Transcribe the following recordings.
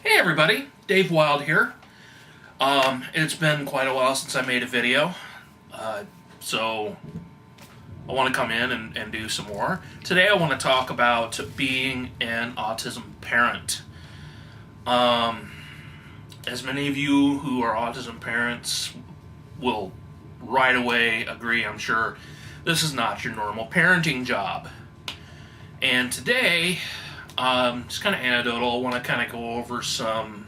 Hey everybody, Dave Wild here. It's been quite a while since I made a video, so I want to come in and do some more. Today I want to talk about being an autism parent. As many of you who are autism parents will right away agree, I'm sure, this is not your normal parenting job. And today, just kind of anecdotal, I want to kind of go over some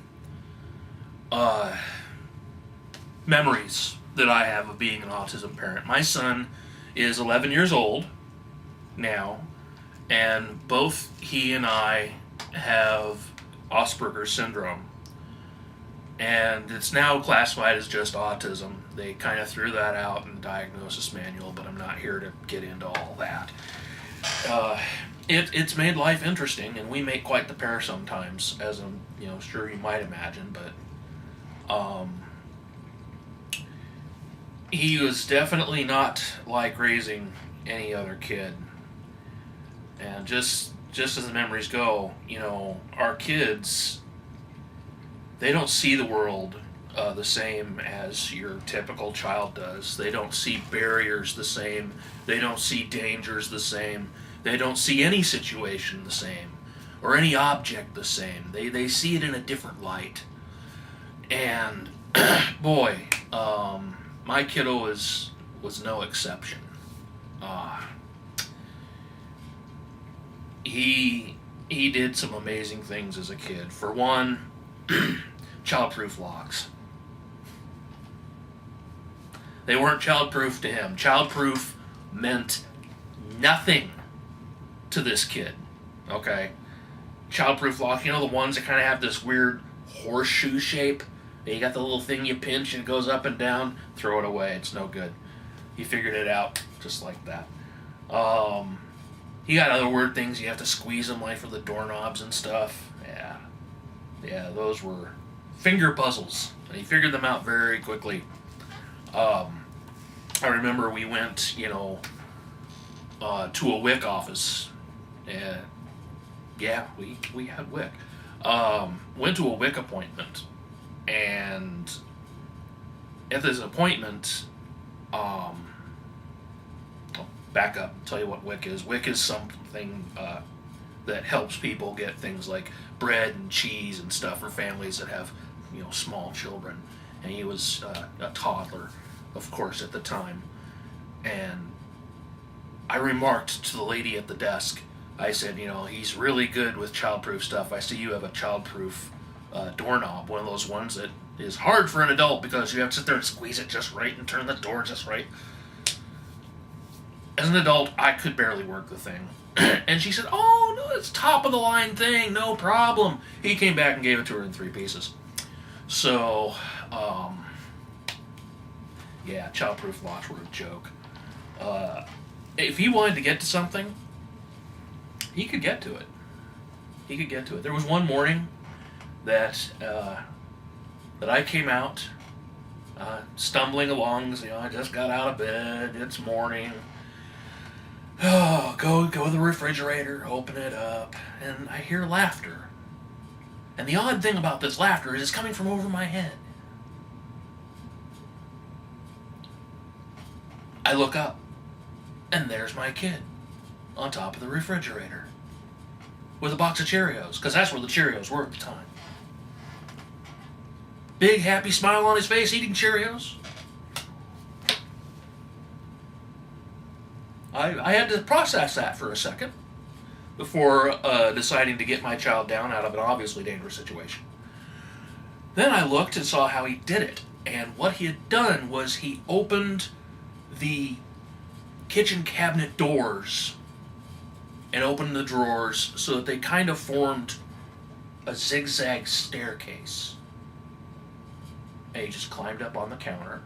memories that I have of being an autism parent. My son is 11 years old now, and both he and I have Asperger syndrome. And it's now classified as just autism. They kind of threw that out in the diagnosis manual, but I'm not here to get into all that. It's made life interesting, and we make quite the pair sometimes, as I'm sure you might imagine. But he was definitely not like raising any other kid. And just as the memories go, our kids, they don't see the world the same as your typical child does. They don't see barriers the same. They don't see dangers the same. They don't see any situation the same or any object the same. They see it in a different light. And boy, my kiddo was no exception. He did some amazing things as a kid. For one, childproof locks. They weren't childproof to him. Childproof meant nothing to this kid. Okay? Childproof lock, the ones that kind of have this weird horseshoe shape. You got the little thing you pinch and it goes up and down. Throw it away. It's no good. He figured it out just like that. He got other weird things. You have to squeeze them like for the doorknobs and stuff. Yeah, those were finger puzzles. And he figured them out very quickly. I remember we went, to a WIC office. And yeah, we had WIC. Went to a WIC appointment. And at this appointment, I'll back up and tell you what WIC is. WIC is something that helps people get things like bread and cheese and stuff for families that have, small children. And he was a toddler, of course, at the time. And I remarked to the lady at the desk, I said, he's really good with childproof stuff. I see you have a childproof doorknob, one of those ones that is hard for an adult because you have to sit there and squeeze it just right and turn the door just right. As an adult, I could barely work the thing. And she said, oh, no, it's top of the line thing, no problem. He came back and gave it to her in 3 pieces. So, yeah, childproof locks were a joke. If he wanted to get to something, he could get to it. There was one morning that I came out stumbling along. I just got out of bed. It's morning. Oh, go to the refrigerator, open it up, and I hear laughter. And the odd thing about this laughter is it's coming from over my head. I look up, and there's my kid on top of the refrigerator with a box of Cheerios, because that's where the Cheerios were at the time. Big happy smile on his face, eating Cheerios. I had to process that for a second before deciding to get my child down out of an obviously dangerous situation. Then I looked and saw how he did it. And what he had done was he opened the kitchen cabinet doors and opened the drawers so that they kind of formed a zigzag staircase. And he just climbed up on the counter.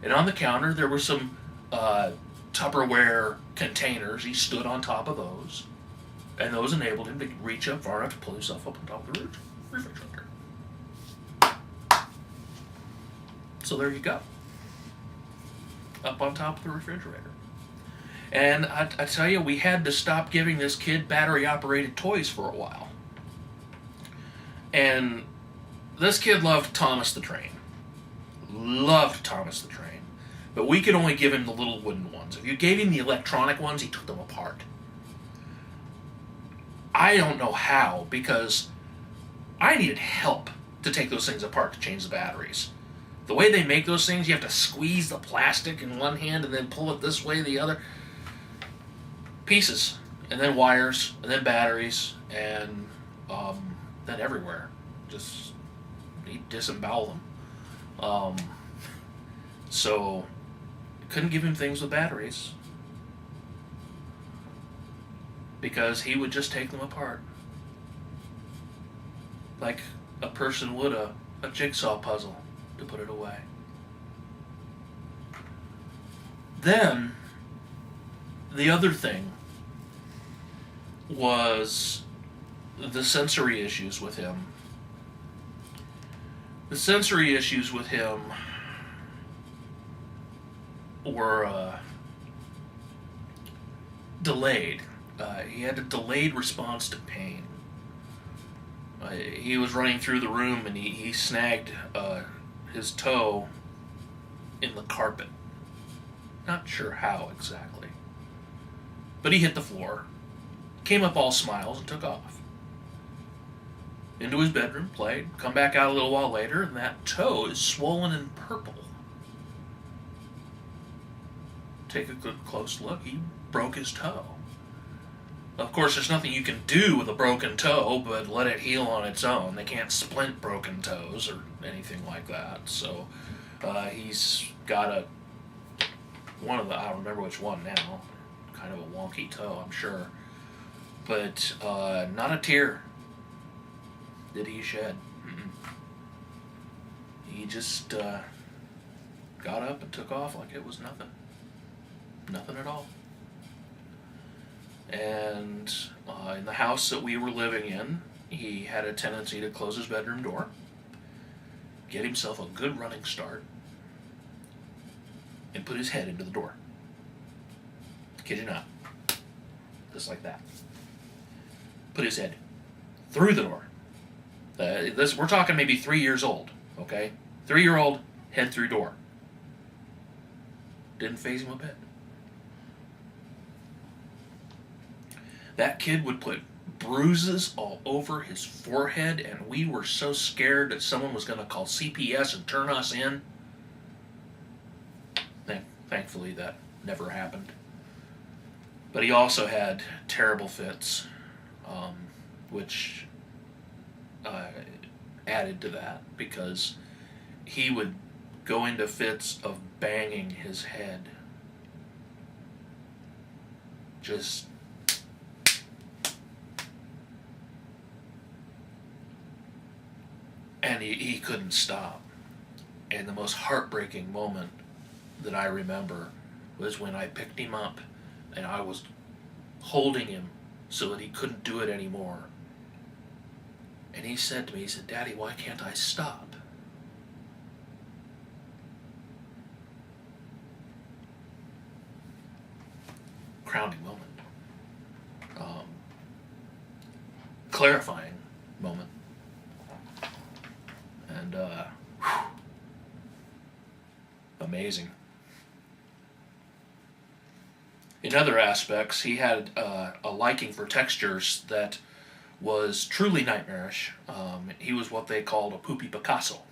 And on the counter there were some Tupperware containers. He stood on top of those. And those enabled him to reach up far enough to pull himself up on top of the refrigerator. So there you go. Up on top of the refrigerator. And I tell you, we had to stop giving this kid battery-operated toys for a while. And this kid loved Thomas the Train. Loved Thomas the Train. But we could only give him the little wooden ones. If you gave him the electronic ones, he took them apart. I don't know how, because I needed help to take those things apart to change the batteries. The way they make those things, you have to squeeze the plastic in one hand and then pull it this way the other. Pieces, and then wires, and then batteries, and then everywhere. Just you disembowel them. So couldn't give him things with batteries because he would just take them apart like a person would a jigsaw puzzle to put it away. Then the other thing was the sensory issues with him. The sensory issues with him were delayed. He had a delayed response to pain. He was running through the room and he snagged his toe in the carpet. Not sure how exactly. But he hit the floor, came up all smiles, and took off. Into his bedroom, played, come back out a little while later, and that toe is swollen and purple. Take a good close look, he broke his toe. Of course, there's nothing you can do with a broken toe but let it heal on its own. They can't splint broken toes or anything like that. So he's got one of the, I don't remember which one now, kind of a wonky toe, I'm sure. But not a tear did he shed. He just got up and took off like it was nothing. Nothing at all. And in the house that we were living in, he had a tendency to close his bedroom door, get himself a good running start, and put his head into the door. Kid you not. Just like that. Put his head through the door. We're talking maybe 3 years old, okay? 3-year-old, head through door. Didn't faze him a bit. That kid would put bruises all over his forehead, and we were so scared that someone was going to call CPS and turn us in. Thankfully, that never happened. But he also had terrible fits, which added to that, because he would go into fits of banging his head. Just and he couldn't stop. And the most heartbreaking moment that I remember was when I picked him up and I was holding him so that he couldn't do it anymore. And he said to me, he said, "Daddy, why can't I stop?" Crowning moment. Clarifying moment. And, amazing. In other aspects, he had a liking for textures that was truly nightmarish. He was what they called a poopy Picasso.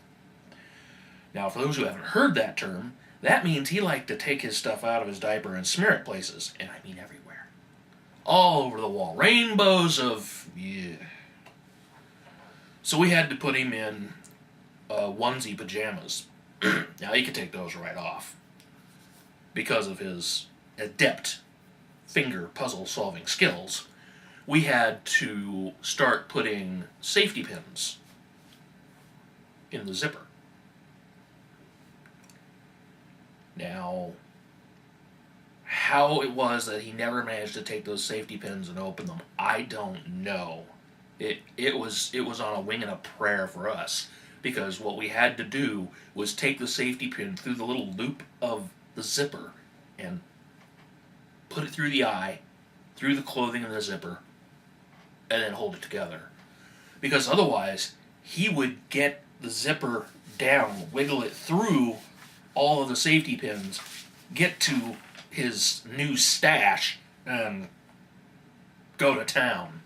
Now, for those who haven't heard that term, that means he liked to take his stuff out of his diaper and smear it places, and I mean everywhere. All over the wall. Rainbows of, yeah. So we had to put him in onesie pajamas. Now, he could take those right off because of his adept finger puzzle-solving skills. We had to start putting safety pins in the zipper. Now, how it was that he never managed to take those safety pins and open them, I don't know. It was on a wing and a prayer for us, because what we had to do was take the safety pin through the little loop of the zipper and put it through the eye, through the clothing in the zipper, and then hold it together. Because otherwise, he would get the zipper down, wiggle it through all of the safety pins, get to his new stash, and go to town.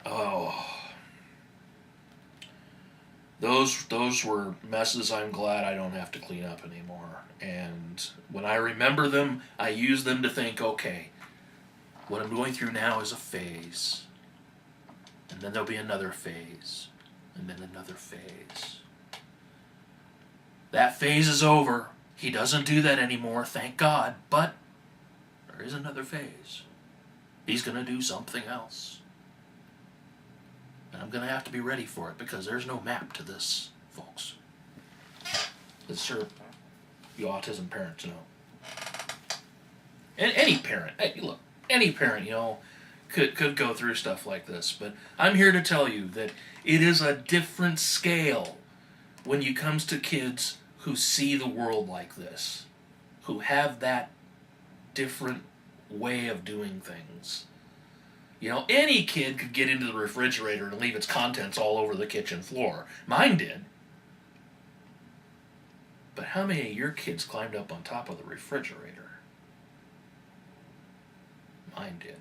Oh. Those were messes I'm glad I don't have to clean up anymore. And when I remember them, I use them to think, okay, what I'm going through now is a phase. And then there'll be another phase. And then another phase. That phase is over. He doesn't do that anymore, thank God. But there is another phase. He's going to do something else. And I'm going to have to be ready for it because there's no map to this, folks. As sure you autism parents know. And any parent, hey, look, any parent, could go through stuff like this. But I'm here to tell you that it is a different scale when it comes to kids who see the world like this, who have that different way of doing things. Any kid could get into the refrigerator and leave its contents all over the kitchen floor. Mine did. But how many of your kids climbed up on top of the refrigerator? Mine did.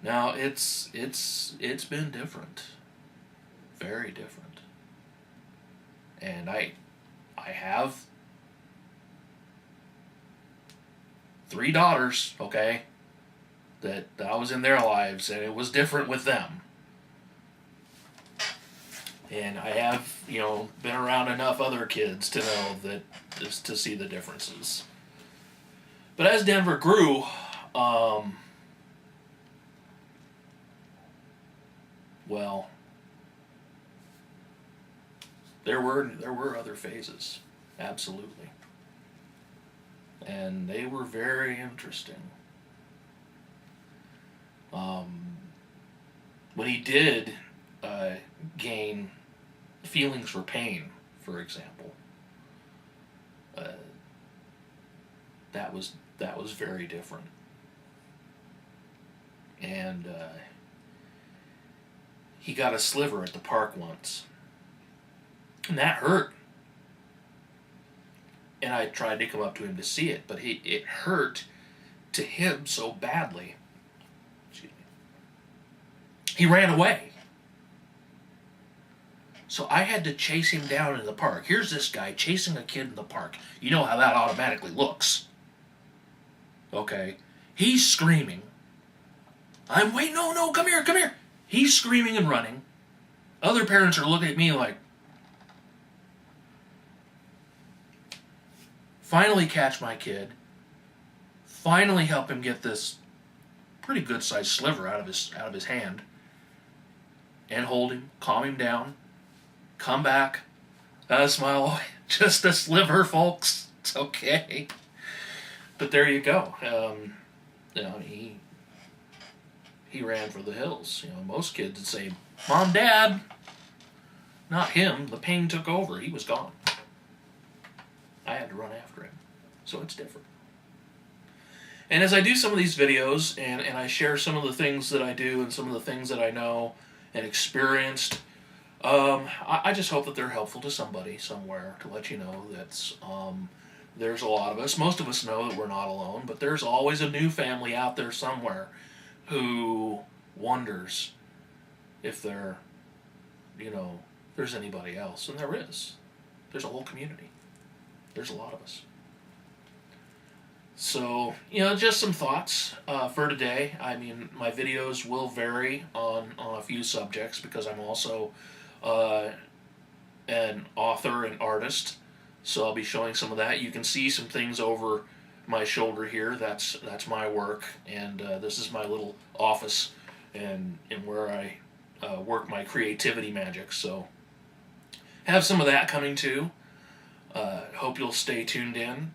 Now it's been different. Very different. And I have 3 daughters, okay, that I was in their lives, and it was different with them. And I have, been around enough other kids to know that, just to see the differences. But as Denver grew, well, there were other phases, absolutely. And they were very interesting. When he did gain feelings for pain, for example, that was very different. And he got a sliver at the park once, and that hurt. And I tried to come up to him to see it, but it hurt to him so badly. Excuse me. He ran away. So I had to chase him down in the park. Here's this guy chasing a kid in the park. You know how that automatically looks. Okay. He's screaming. No, come here. He's screaming and running. Other parents are looking at me like, finally catch my kid, finally help him get this pretty good sized sliver out of his hand, and hold him, calm him down, come back, smile, just a sliver, folks, it's okay. But there you go. He ran for the hills. Most kids would say, "Mom, Dad." Not him. The pain took over. He was gone. I had to run after him. So it's different. And as I do some of these videos and I share some of the things that I do and some of the things that I know and experienced, I just hope that they're helpful to somebody somewhere to let you know that there's a lot of us. Most of us know that we're not alone, but there's always a new family out there somewhere who wonders if there's anybody else. And there is. There's a whole community. There's a lot of us. So, just some thoughts for today. I mean, my videos will vary on a few subjects because I'm also an author and artist. So I'll be showing some of that. You can see some things over my shoulder here. That's my work, and this is my little office and where I work my creativity magic. So have some of that coming too. Hope you'll stay tuned in.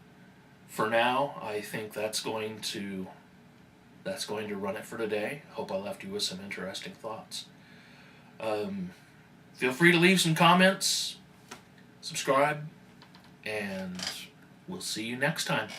For now, I think that's going to run it for today. Hope I left you with some interesting thoughts. Feel free to leave some comments, subscribe, and we'll see you next time.